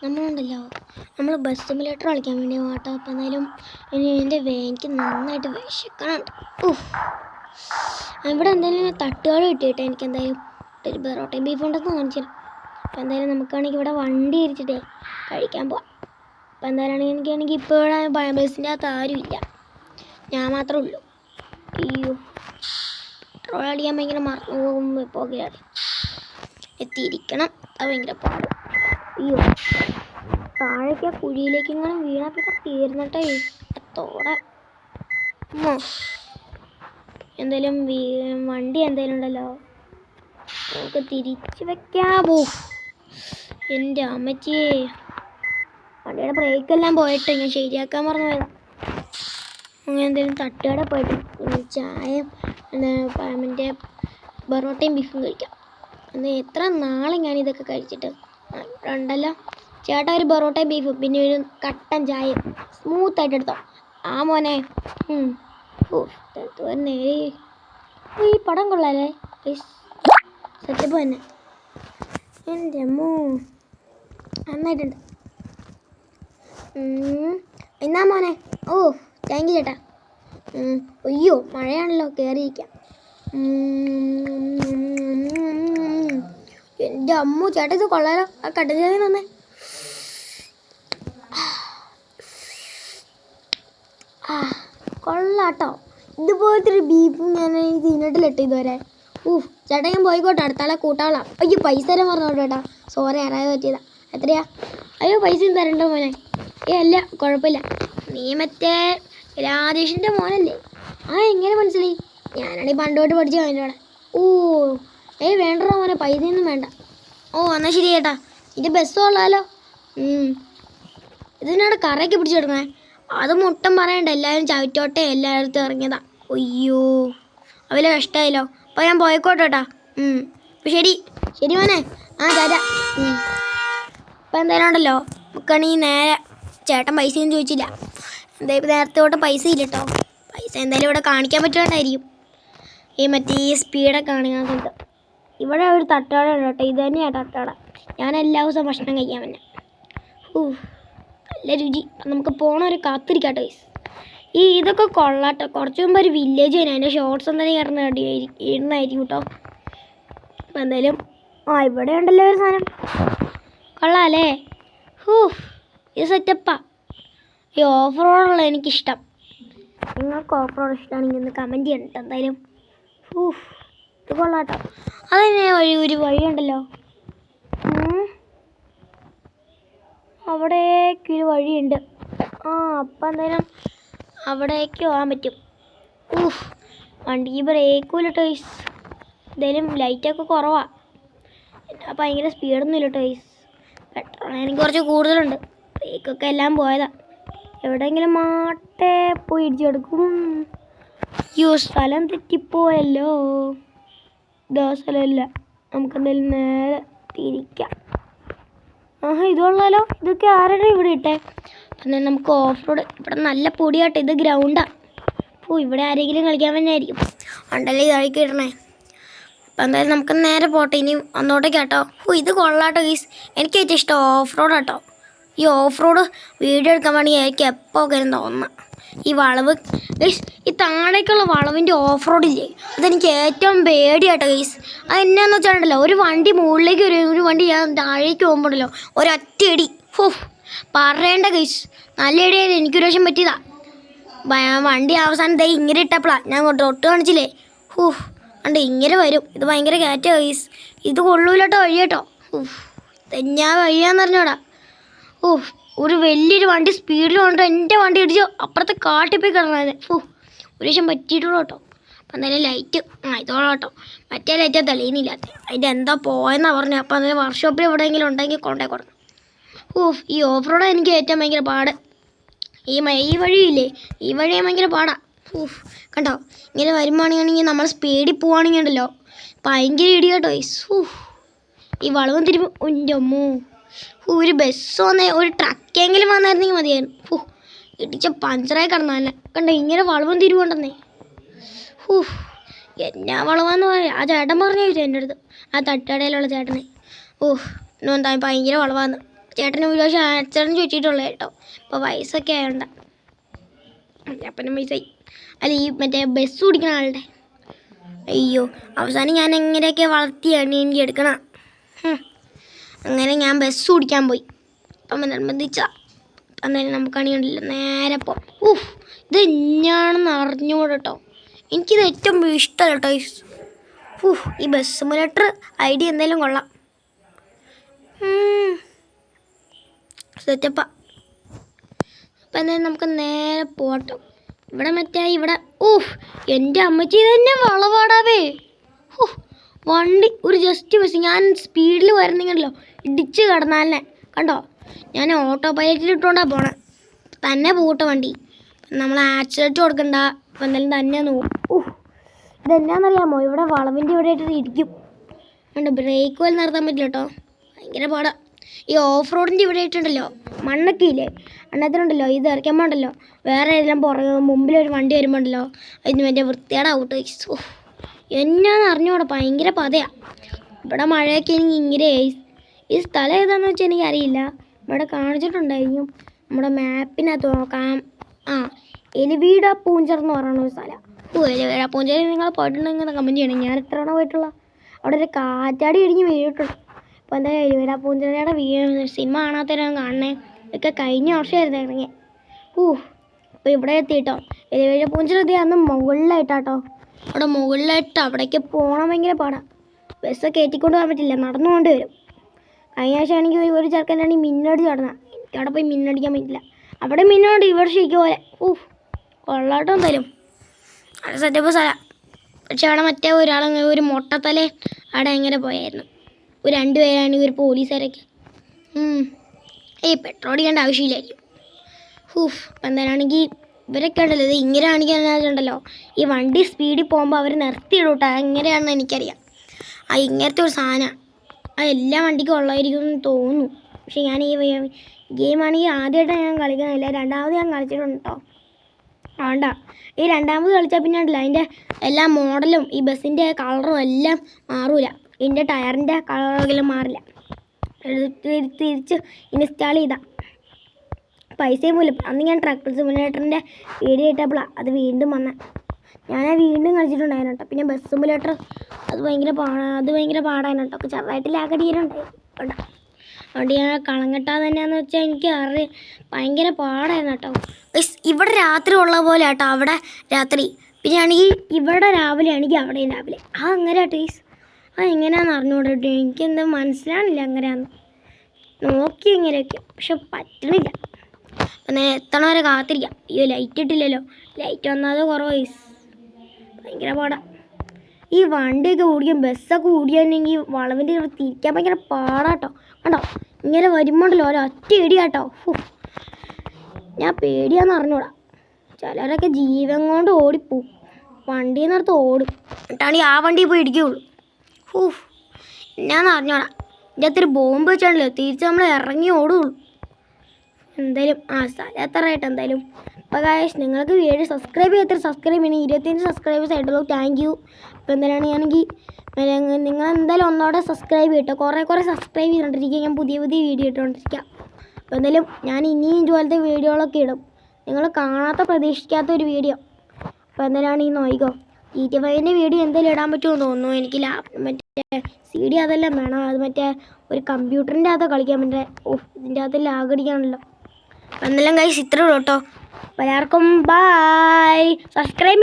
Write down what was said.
നമ്മളുണ്ടല്ലോ നമ്മൾ bus simulator കളിക്കാൻ വേണ്ടി പോകട്ടോ. അപ്പം എന്തായാലും എനിക്ക് നന്നായിട്ട് വിശക്കണുണ്ട്. ഇവിടെ എന്തായാലും തട്ടുകൾ കിട്ടിയിട്ട് എനിക്ക് എന്തായാലും ഒരു ബെറോട്ടയും ബീഫ് ഉണ്ടെന്ന് കാണിച്ചു തരാം. അപ്പം എന്തായാലും നമുക്കാണെങ്കിൽ ഇവിടെ വണ്ടി ഇരിച്ചിട്ടേ കഴിക്കാൻ പോവാം. അപ്പം എന്തായാലും എനിക്കാണെങ്കിൽ ഇപ്പോൾ ഇവിടെ ബസ്സിൻ്റെ അകത്ത് ആരുമില്ല, ഞാൻ മാത്രമേ ഉള്ളൂ. അയ്യോ, പെട്രോൾ അടിക്കാൻ ഭയങ്കര മറന്നു പോകുമ്പോൾ പോകില്ല, എത്തിയിരിക്കണം, അത് ഭയങ്കര പാട്. അയ്യോ, താഴേക്ക് കുഴിയിലേക്ക് ഇങ്ങനെ വീണാൽ പിന്നെ തീർന്നിട്ടേ തോടെ. എന്തായാലും വണ്ടി എന്തായാലും ഉണ്ടല്ലോ, നമുക്ക് തിരിച്ച് വെക്കാമോ? എൻ്റെ അമ്മച്ചിയെ, വണ്ടിയുടെ ബ്രേക്കെല്ലാം പോയിട്ട് ഞാൻ ശരിയാക്കാൻ പറഞ്ഞു പോയത്. അങ്ങനെ എന്തായാലും തട്ടുകട പോയിട്ട് ചായയും മറ്റേ ബറോട്ടയും ബീഫും കഴിക്കാം. എന്നാൽ എത്ര നാളെ ഞാനിതൊക്കെ കഴിച്ചിട്ട്. ഇവിടെ ഉണ്ടല്ലോ ചേട്ടാ, ഒരു ബറോട്ടയും ബീഫും പിന്നെ ഒരു കട്ടൻ ചായയും സ്മൂത്തായിട്ട് എടുത്തോ. ആ മോനെ, ഈ പടം കൊള്ളാല്ലേ, സെറ്റപ്പ് തന്നെ. എൻ്റെ അമ്മോ, നന്നായിട്ടുണ്ട്. എന്നാ മോനെ, താങ്ക് യു ചേട്ടാ. അയ്യോ, മഴയാണല്ലോ, കയറിയിരിക്കാം. എൻ്റെ അമ്മു ചേട്ടാ, ഇത് കൊള്ളാലോ, ആ കട്ടൻ ചായ തന്നെ. കൊള്ളാട്ടോ, ഇതുപോലത്തെ ഒരു ബീഫും ഞാൻ തിന്നിട്ടില്ലട്ടോ ഇതുവരെ. ചേട്ടാ, ഞാൻ പോയിക്കോട്ടെ, അടുത്താളെ കൂട്ടാളാം. അയ്യോ, പൈസ തരാൻ പറഞ്ഞോട്ടോ ചേട്ടാ, സോറി, അറിയാതെ പറ്റിയതാ. എത്രയാ? അയ്യോ, പൈസയും തരണ്ടോ മോനെ? അല്ല, കുഴപ്പമില്ല. നീ മറ്റേ രാജേഷിൻ്റെ മോനല്ലേ? എങ്ങനെ മനസ്സിലായി? ഞാനാണെങ്കിൽ പണ്ടോട്ട് പഠിച്ച മോനോടെ. വേണ്ടോ മോനെ, പൈസയൊന്നും വേണ്ട. എന്നാൽ ശരി ചേട്ടാ, ഇത് ബസ് കൊള്ളാലോ. ഇതിനോട് കറയൊക്കെ പിടിച്ചെടുക്കണേ. അത് മുട്ടം പറയണ്ട, എല്ലാവരും ചവിറ്റോട്ടെ, എല്ലായിടത്തും ഇറങ്ങിയതാ. അയ്യോ, അവലെ കഷ്ടമായല്ലോ. അപ്പോൾ ഞാൻ പോയിക്കോട്ടെ ചേട്ടാ. അപ്പോൾ ശരി മോനെ, ചേട്ടാ. അപ്പോൾ എന്തായാലും ഉണ്ടല്ലോ, നമുക്കാണെങ്കിൽ നേരെ ചേട്ടൻ പൈസയൊന്നും ചോദിച്ചില്ല. എന്തായാലും നേരത്തെ തൊട്ട് പൈസ ഇല്ല കേട്ടോ. പൈസ എന്തായാലും ഇവിടെ കാണിക്കാൻ പറ്റുന്നതായിരിക്കും, മറ്റേ ഈ സ്പീഡൊക്കെ കാണിക്കാൻ സ്ഥലത്ത്. ഇവിടെ ഒരു തട്ടുകട ഉണ്ട് കേട്ടോ, ഇത് തന്നെയാണ് തട്ടുകട. ഞാൻ എല്ലാ ദിവസവും ഭക്ഷണം കഴിക്കാൻ തന്നെ. നല്ല രുചി. നമുക്ക് പോണവർ കാത്തിരിക്കാട്ടോ. ഇതൊക്കെ കൊള്ളാട്ടോ. കുറച്ച് മുമ്പ് ഒരു വില്ലേജ് തന്നെ, അതിൻ്റെ ഷോർട്സ് എന്തെങ്കിലും ഇടുന്നതായിരിക്കും കേട്ടോ. അപ്പം എന്തായാലും ഇവിടെ ഉണ്ടല്ലോ ഒരു സാധനം, കൊള്ളാമല്ലേ? ഇത് സെറ്റപ്പാ. ഈ ഓഫ് റോഡുള്ള എനിക്കിഷ്ടം. നിങ്ങൾക്ക് ഓഫ് റോഡ് ഇഷ്ടമാണെങ്കിൽ ഒന്ന് കമൻറ്റ് ചെയ്യണം. എന്തായാലും ഇത് കൊള്ളാട്ടോ. അതന്നെ ഒരു വഴിയുണ്ടല്ലോ, അവിടേക്കൊരു വഴിയുണ്ട്. അപ്പം എന്തായാലും അവിടേക്ക് പോകാൻ പറ്റും. വണ്ടിക്ക് ബ്രേക്കും ഇല്ല ടോയ്സ്. എന്തായാലും ലൈറ്റൊക്കെ കുറവാണ്, എന്നാൽ ഭയങ്കര സ്പീഡൊന്നും ഇല്ല ടോയ്സ്. പെട്രോൾ എനിക്ക് കുറച്ച് കൂടുതലുണ്ട്, ബ്രേക്കൊക്കെ എല്ലാം പോയതാ. എവിടെയെങ്കിലും മാട്ടേ പോയി ഇടിച്ചെടുക്കും. സ്ഥലം തെറ്റിപ്പോയല്ലോ. ഇതാ സ്ഥലമില്ല, നമുക്കെന്തായാലും നേരെ തിരിക്കാം. ഇതുള്ളല്ലോ, ഇതൊക്കെ ആരുടെ ഇവിടെ ഇട്ടേ? അപ്പം തന്നെ നമുക്ക് ഓഫ് റോഡ്. ഇവിടെ നല്ല പൊടിയാട്ടെ, ഇത് ഗ്രൗണ്ടാണ്. ഇവിടെ ആരെങ്കിലും കളിക്കാൻ തന്നെയായിരിക്കും, ഉണ്ടല്ലേ ഇതായിരിക്കും ഇടണേ. അപ്പം എന്തായാലും നമുക്ക് നേരെ പോട്ടെ, ഇനി വന്നോട്ടേക്ക് കേട്ടോ. ഇത് കൊള്ളാട്ടോ ഗീസ്, എനിക്ക് ഏറ്റവും ഇഷ്ടം ഓഫ് റോഡാട്ടോ. ഈ ഓഫ് റോഡ് വീഡിയോ എടുക്കാൻ വേണമെങ്കിൽ എനിക്ക് എപ്പോൾ കാര്യം തോന്നുന്നത്. ഈ വളവ് ഗൈസ്, ഈ താഴേക്കുള്ള വളവിൻ്റെ ഓഫ് റോഡില്ലേ, അതെനിക്ക് ഏറ്റവും പേടിയാട്ടോ ഗൈസ്. അതെന്നാന്ന് വെച്ചാലുണ്ടല്ലോ, ഒരു വണ്ടി മുകളിലേക്ക് ഒരു വണ്ടി ഞാൻ താഴേക്ക് പോകുമ്പോഴല്ലോ ഒരൊറ്റ ഇടി, പറയേണ്ട ഗൈസ്, നല്ല ഇടിയായിരുന്നു. എനിക്കൊരു വശം പറ്റിയതാ. വണ്ടി അവസാനം ഇങ്ങനെ ഇട്ടപ്പോഴാണ് ഞാൻ തൊട്ട് കാണിച്ചില്ലേ. കണ്ട് ഇങ്ങനെ വരും. ഇത് ഭയങ്കര കയറ്റാ ഗൈസ്, ഇത് കൊള്ളൂലട്ടോ വഴി കേട്ടോ. ഞാൻ വഴിയാന്ന് പറഞ്ഞോടാ. ഒരു വലിയൊരു വണ്ടി സ്പീഡിൽ കൊണ്ട് എൻ്റെ വണ്ടി ഇടിച്ചു അപ്പുറത്തെ കാട്ടിപ്പോയി കിടന്നത്. ഒരു വശം പറ്റിയിട്ടുള്ളൂ കേട്ടോ. അപ്പം എന്തായാലും ലൈറ്റ് ഇതോളൂ കേട്ടോ, മറ്റേ ലൈറ്റ് തെളിയുന്നില്ലാത്ത, അതിൻ്റെ എന്താ പോയെന്നാണ് പറഞ്ഞത്. അപ്പം എന്തായാലും വർക്ക്ഷോപ്പിൽ എവിടെയെങ്കിലും ഉണ്ടെങ്കിൽ കൊണ്ടേ കൊടുക്കണം. ഈ ഓഫ് റോഡ് എനിക്ക് ഏറ്റവും ഭയങ്കര പാട്. ഈ വഴിയില്ലേ, ഈ വഴിയാണ് ഭയങ്കര പാടാണ്. കണ്ടോ, ഇങ്ങനെ വരുമ്പോഴാണെങ്കിൽ നമ്മൾ സ്പീഡിൽ പോവുകയാണെങ്കിൽ ഉണ്ടല്ലോ ഭയങ്കര ഇടി കേട്ടോ. ഈ വളവും തിരുമ്പ് എൻ്റെ അമ്മോ, ഒരു ബസ് വന്നേ, ഒരു ട്രക്കെങ്കിലും വന്നായിരുന്നെങ്കിൽ മതിയായിരുന്നു. ഇടിച്ച പഞ്ചറായി കിടന്നല്ലേ. കണ്ടോ, ഇങ്ങനെ വളവും തിരിവുണ്ടെന്നേ. എന്നാ വളവാന്ന് പറയാം. ആ ചേട്ടൻ പറഞ്ഞു എൻ്റെ അടുത്ത്, ആ തട്ടുകടയിലുള്ള ചേട്ടനെ. എന്താ ഭയങ്കര വളവാന്ന്. ചേട്ടന് ഒരു പക്ഷേ അച്ഛനും ചോദിച്ചിട്ടുള്ളത് കേട്ടോ. ഇപ്പോൾ വയസ്സൊക്കെ ആയതുകൊണ്ട് അപ്പനും വയസ്സായി. അല്ല ഈ മറ്റേ ബസ് ഓടിക്കുന്ന ആളുടെ. അയ്യോ അവസാനം ഞാൻ എങ്ങനെയൊക്കെ വളർത്തിയാണ് എനിക്ക് എടുക്കണം. അങ്ങനെ ഞാൻ ബസ് ഓടിക്കാൻ പോയി. അപ്പം നിർബന്ധിച്ച അന്നേരം നമുക്കാണെങ്കിൽ നേരെ പോകാം. ഇത് എന്നാണെന്ന് അറിഞ്ഞുകൂടെ കേട്ടോ. എനിക്കിത് ഏറ്റവും ഇഷ്ടമല്ല കേട്ടോ. ഈ ബസ് സിമുലേറ്റർ ഐഡിയ എന്തായാലും കൊള്ളാം. സെറ്റപ്പാ. അപ്പം എന്തായാലും നമുക്ക് നേരെ പോട്ടോ. ഇവിടെ ഇവിടെ എൻ്റെ അമ്മച്ചി തന്നെ വളവാടാവേ. വണ്ടി ഒരു ജസ്റ്റ് ബസ് ഞാൻ സ്പീഡിൽ വരുന്നെങ്കിലോ ഇടിച്ച് കിടന്നാലേ കണ്ടോ. ഞാൻ ഓട്ടോ പൈലറ്റിൽ ഇട്ടുകൊണ്ടാണ് പോണേ. തന്നെ പോകട്ടെ വണ്ടി, നമ്മൾ ആക്സിഡൻറ്റ് കൊടുക്കണ്ട. അപ്പം എന്തായാലും തന്നെ നോക്കും. ഇതെന്നാന്നറിയാമോ, ഇവിടെ വളവിൻ്റെ ഇവിടെ ആയിട്ട് ഇരിക്കും. കണ്ടോ ബ്രേക്ക് പോലും നിർത്താൻ പറ്റില്ല കേട്ടോ. ഭയങ്കര പാടാ. ഈ ഓഫ് റോഡിൻ്റെ ഇവിടെ ആയിട്ടുണ്ടല്ലോ മണ്ണൊക്കെ ഇല്ലേ, അന്നത്തിനുണ്ടല്ലോ ഇത് ഇറക്കുമ്പോൾ ഉണ്ടല്ലോ വേറെ ഏതെല്ലാം പുറകെ മുമ്പിലൊരു വണ്ടി വരുമ്പോൾ ഉണ്ടല്ലോ അതിന് വേണ്ടി വൃത്തിയേടാവട്ടെ. എന്നാന്ന് അറിഞ്ഞൂടെ ഭയങ്കര പതയാണ്. ഇവിടെ മഴയൊക്കെ എനിക്ക് ഇങ്ങനെ. ഈ സ്ഥലം ഏതാണെന്ന് വെച്ചാൽ എനിക്കറിയില്ല. ഇവിടെ കാണിച്ചിട്ടുണ്ടായിരിക്കും നമ്മുടെ മാപ്പിനകത്ത് നോക്കാം. എലിവീട പൂഞ്ചർ എന്ന് പറയുന്ന ഒരു സ്ഥലം. എലിവീട പൂഞ്ചർ നിങ്ങൾ പോയിട്ടുണ്ടെങ്കിൽ കമൻറ്റ് ചെയ്യണം. ഞാൻ എത്ര തവണ പോയിട്ടുള്ള അവിടെ ഒരു കാറ്റാടി ഇടിഞ്ഞ് വീണിട്ടുണ്ട്. അപ്പോൾ എന്തായാലും എലിവീട പൂഞ്ചറിയുടെ സിനിമ കാണാത്തവരാണ് കാണണേ. ഇതൊക്കെ കഴിഞ്ഞ വർഷമായിരുന്നു ഇറങ്ങി. അപ്പോൾ ഇവിടെ എത്തിയിട്ടോ. എലിവീട പൂഞ്ചർ അന്ന് മുകളിലായിട്ടാട്ടോ. അവിടെ മുകളിലായിട്ട് അവിടേക്ക് പോകണം ഭയങ്കര പാടാണ്. ബസ്സൊക്കെ കയറ്റിക്കൊണ്ട് പോകാൻ പറ്റില്ല, നടന്നുകൊണ്ട് വരും. കഴിഞ്ഞ ആഴ്ച ആണെങ്കിൽ ഒരു ചെറുക്കനാണെങ്കിൽ മിന്നടിച്ച് നടന്ന. എനിക്ക് അവിടെ പോയി മിന്നടിക്കാൻ പറ്റില്ല. അവിടെ മിന്നുണ്ട് ഇവിടെ ശരിക്കും പോലെ. കൊള്ളാട്ടോ എന്തായാലും അവിടെ സെറ്റപ്പ് സ്ഥലം. പക്ഷെ അവിടെ മറ്റേ ഒരു മൊട്ടത്തലേ അവിടെ എങ്ങനെ പോയായിരുന്നു. ഒരു 2 പേരാണെങ്കിൽ ഒരു പോലീസുകാരൊക്കെ. പെട്രോൾ അടിക്കേണ്ട ആവശ്യമില്ലായിരിക്കും. അപ്പം എന്തായാലാണെങ്കിൽ ഇവരൊക്കെ ഉണ്ടല്ലോ ഇത് ഇങ്ങനെ കാണിക്കാനുണ്ടല്ലോ. ഈ വണ്ടി സ്പീഡിൽ പോകുമ്പോൾ അവർ നിർത്തിയിടൂട്ടോ. എങ്ങനെയാണെന്ന് എനിക്കറിയാം. ഇങ്ങനത്തെ ഒരു സാധനമാണ്. എല്ലാ വണ്ടിക്കും ഉള്ളതായിരിക്കും എന്ന് തോന്നുന്നു. പക്ഷെ ഞാൻ ഈ ഗെയിമാണെങ്കിൽ ആദ്യമായിട്ടാണ് ഞാൻ കളിക്കുന്നില്ല, രണ്ടാമത് ഞാൻ കളിച്ചിട്ടുണ്ട് കേട്ടോ. അതുകൊണ്ട ഈ രണ്ടാമത് കളിച്ചാൽ പിന്നെ ഉണ്ടല്ലോ അതിൻ്റെ എല്ലാ മോഡലും ഈ ബസ്സിൻ്റെ കളറും എല്ലാം മാറൂല. ഇതിൻ്റെ ടയറിൻ്റെ കളറെങ്കിലും മാറില്ല. തിരിച്ച് ഇൻസ്റ്റാൾ ചെയ്താൽ പൈസയും പോലും. അന്ന് ഞാൻ ട്രക്ക് സിമുലേറ്ററിൻ്റെ വീഡിയോ ഇട്ടപ്പോഴാണ് അത് വീണ്ടും വന്നത്. ഞാൻ വീണ്ടും കളിച്ചിട്ടുണ്ടായിരുന്നു കേട്ടോ. പിന്നെ ബസ് സിമുലേറ്റർ അത് ഭയങ്കര പാടായിരുന്നു കേട്ടോ. ചെറുതായിട്ട് ലാഗടിയാനുണ്ടായി കേട്ടോ. അതുകൊണ്ട് ഞാൻ കളങ്ങട്ടാതെ തന്നെയാണെന്ന് വെച്ചാൽ എനിക്ക് ഭയങ്കര പാടായിരുന്നു കേട്ടോ. ഇവിടെ രാത്രി ഉള്ള പോലെ കേട്ടോ അവിടെ രാത്രി. പിന്നെ ആണെങ്കിൽ ഇവിടെ രാവിലെ ആണെങ്കിൽ അവിടെയും രാവിലെ. അങ്ങനെ കേട്ടോ എങ്ങനെയാണെന്ന് അറിഞ്ഞുകൂടെ കേട്ടോ. എനിക്കെന്താ മനസ്സിലാണില്ല എങ്ങനെയാന്ന്. നോക്കി ഇങ്ങനെയൊക്കെ പക്ഷെ പറ്റണില്ല. അപ്പം ഞാൻ എത്തണ വരെ കാത്തിരിക്കാം. ലൈറ്റ് ഇട്ടില്ലല്ലോ, ലൈറ്റ് വന്നാതെ കുറവ്. ഭയങ്കര പാടാണ്. ഈ വണ്ടിയൊക്കെ ഓടിക്കാൻ ബസ്സൊക്കെ ഓടിക്കാനെങ്കിൽ വളവിൻ്റെ തിരിക്കാൻ ഭയങ്കര പാടാട്ടോ. കണ്ടോ ഇങ്ങനെ വരുമ്പോണ്ടല്ലോ ഒരൊറ്റ ഇടിയാട്ടോ. ഞാൻ പേടിയാന്ന് അറിഞ്ഞൂടാ. ചിലരൊക്കെ ജീവൻ കൊണ്ട് ഓടിപ്പോവും. വണ്ടിയിൽ നിന്നടുത്ത് ഓടും എന്നിട്ടാണെങ്കിൽ ആ വണ്ടിയിൽ പോയി ഇടിക്കുകയുള്ളൂ. എന്നാന്ന് അറിഞ്ഞൂടാ. ഇതിൻ്റെ അകത്തൊരു ബോംബ് വെച്ചാണല്ലോ തിരിച്ച് നമ്മൾ ഇറങ്ങി ഓടുകയുള്ളൂ. എന്തായാലും സ്ഥലം എത്രയായിട്ട് എന്തായാലും. അപ്പോൾ ഗായ്സ് നിങ്ങൾക്ക് വീഡിയോ സബ്സ്ക്രൈബ് ചെയ്യാത്ത സബ്സ്ക്രൈബ് ചെയ്യണം. 25 സബ്സ്ക്രൈബേഴ്സ് ആയിട്ടുള്ളൂ. Thank you. അപ്പോൾ എന്തായാലും ആണെങ്കിൽ നിങ്ങൾ എന്തായാലും ഒന്നോടെ സബ്സ്ക്രൈബ് ചെയ്യട്ടോ. കുറേ സബ്സ്ക്രൈബ് ചെയ്തുകൊണ്ടിരിക്കുക. ഞാൻ പുതിയ വീഡിയോ ഇട്ടുകൊണ്ടിരിക്കുക. അപ്പോൾ എന്തായാലും ഞാൻ ഇനിയും ഇതുപോലത്തെ വീഡിയോകളൊക്കെ ഇടും. നിങ്ങൾ കാണാത്ത പ്രതീക്ഷിക്കാത്ത ഒരു വീഡിയോ. അപ്പോൾ എന്തായാലും ഈ നോയിക്കോ. GTA5ൻ്റെ വീഡിയോ എന്തായാലും ഇടാൻ പറ്റുമെന്ന് തോന്നുന്നു. എനിക്ക് മറ്റേ CD അതെല്ലാം വേണം. അത് മറ്റേ ഒരു കമ്പ്യൂട്ടറിൻ്റെ അകത്ത് കളിക്കാൻ പറ്റേ. ഇതിൻ്റെ അകത്ത് ലാഗടിക്കാണല്ലോ. അപ്പം എന്തെല്ലാം ഗൈസ് ഇത്രേ ഉള്ളൂ കേട്ടോ. എല്ലാവർക്കും ബൈ. സബ്സ്ക്രൈബ്